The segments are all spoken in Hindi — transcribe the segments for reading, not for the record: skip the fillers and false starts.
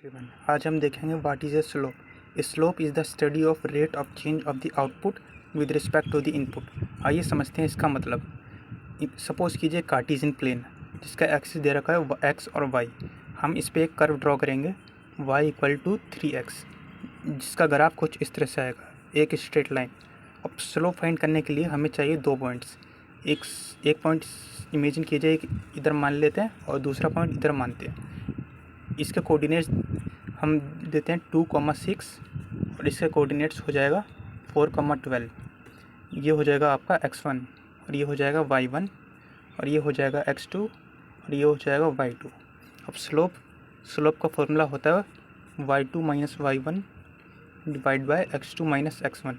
एवरीवन, आज हम देखेंगे what is a slope. Slope is the study of rate of change of the output with respect to the input. आइए समझते हैं इसका मतलब। सपोज़ कीजिए कार्टेशियन प्लेन जिसका एक्सिस दे रखा है एक्स और वाई। हम इस पर एक कर्व ड्रॉ करेंगे वाई इक्वल टू 3x, जिसका ग्राफ कुछ इस तरह से आएगा, एक स्ट्रेट लाइन। अब स्लोप फाइंड करने के लिए हमें चाहिए दो पॉइंट्स। एक पॉइंट इमेजिन कीजिए इधर मान लेते हैं और दूसरा पॉइंट इधर मानते हैं। इसके कोऑर्डिनेट्स हम देते हैं 2,6 और इसके कोऑर्डिनेट्स हो जाएगा 4,12। ये हो जाएगा आपका x1 और ये हो जाएगा y1 और ये हो जाएगा x2 और ये हो जाएगा y2। अब स्लोप का फॉर्मूला होता है y2 minus y1 divide by x2 minus x1।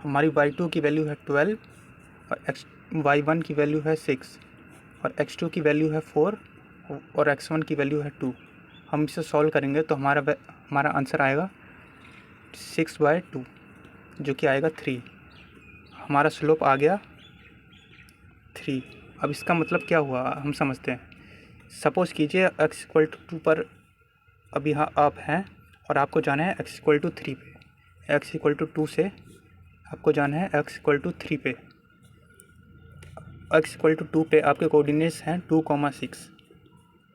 हमारी y2 की वैल्यू है 12 और y1 की वैल्यू है 6 और x2 की वैल्यू है 4 और x1 की वैल्यू है 2। हम इसे सॉल्व करेंगे तो हमारा आंसर आएगा 6/2 जो कि आएगा 3। हमारा स्लोप आ गया 3। अब इसका मतलब क्या हुआ हम समझते हैं। सपोज़ कीजिए x इक्वल टू 2 पर अब यहाँ आप हैं और आपको जाना है x इक्वल टू 3 पे। x इक्वल टू 2 से आपको जाना है x इक्वल टू 3 पे। x इक्वल टू 2 पे आपके कोऑर्डिनेट्स हैं 2,6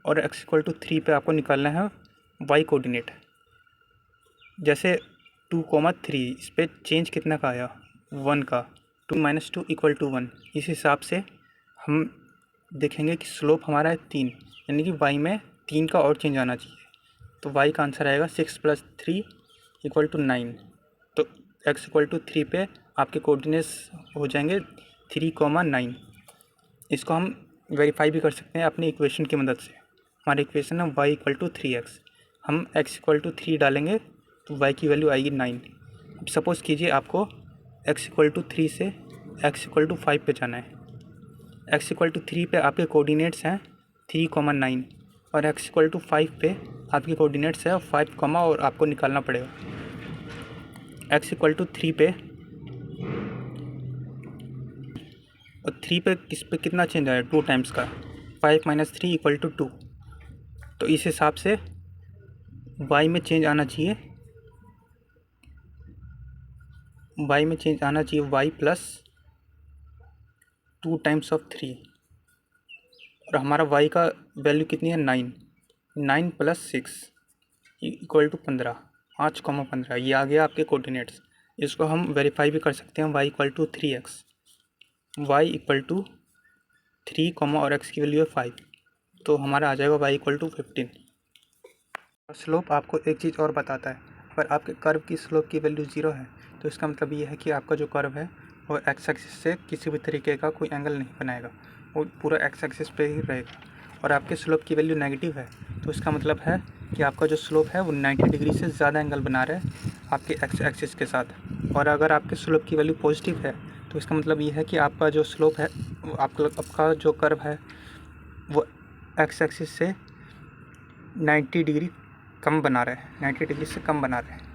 और x इक्वल टू 3 पे आपको निकालना है y कोऑर्डिनेट। जैसे 2,3 इस पर चेंज कितना का आया 1 का, 2 माइनस 2 इक्वल टू 1। इस हिसाब से हम देखेंगे कि स्लोप हमारा है 3, यानी कि y में 3 का और चेंज आना चाहिए। तो y का आंसर आएगा 6 + 3 इक्वल टू 9। तो x इक्वल टू 3 पे आपके कोऑर्डिनेट्स हो जाएंगे 3,9। इसको हम वेरीफाई भी कर सकते हैं अपनी इक्वेशन की मदद से। हमारी इक्वेशन है y इक्वल टू 3x। हम x इक्वल टू 3 डालेंगे तो y की वैल्यू आएगी 9। अब सपोज़ कीजिए आपको x इक्वल टू 3 से x इक्वल टू 5 पे जाना है। x इक्वल टू 3 पे आपके कोऑर्डिनेट्स हैं 3,9 और x इक्वल टू 5 पे आपके कोऑर्डिनेट्स है 5, और आपको निकालना पड़ेगा x इक्वल टू 3 पे और 3 पे कितना चेंज आया 2 टाइम्स का, 5 - 3 इक्वल टू 2। तो इस हिसाब से y में चेंज आना चाहिए, y प्लस 2 टाइम्स ऑफ 3 और हमारा y का वैल्यू कितनी है 9 + 6 इक्वल टू 15, 5,15। ये आ गया आपके कोऑर्डिनेट्स। इसको हम वेरीफाई भी कर सकते हैं y equal to 3x, y equal to 3, और x की वैल्यू है 5, तो हमारा आ जाएगा y इक्वल टू 15। स्लोप आपको एक चीज़ और बताता है, अगर आपके कर्व की स्लोप की वैल्यू 0 है तो इसका मतलब ये है कि आपका जो कर्व है वो एक्स एक्सिस से किसी भी तरीके का कोई एंगल नहीं बनाएगा, वो पूरा एक्स एक्सिस पे ही रहेगा। और आपके स्लोप की वैल्यू नेगेटिव है तो इसका मतलब है कि आपका जो स्लोप है वो 90 डिग्री से ज़्यादा एंगल बना रहा है आपके एक्स एक्सिस के साथ। और अगर आपके स्लोप की वैल्यू पॉजिटिव है तो इसका मतलब ये है कि आपका जो स्लोप है, आपका जो कर्व है वो एक्स एक्सिस से 90 डिग्री कम बना रहा है, 90 डिग्री से कम बना रहा है।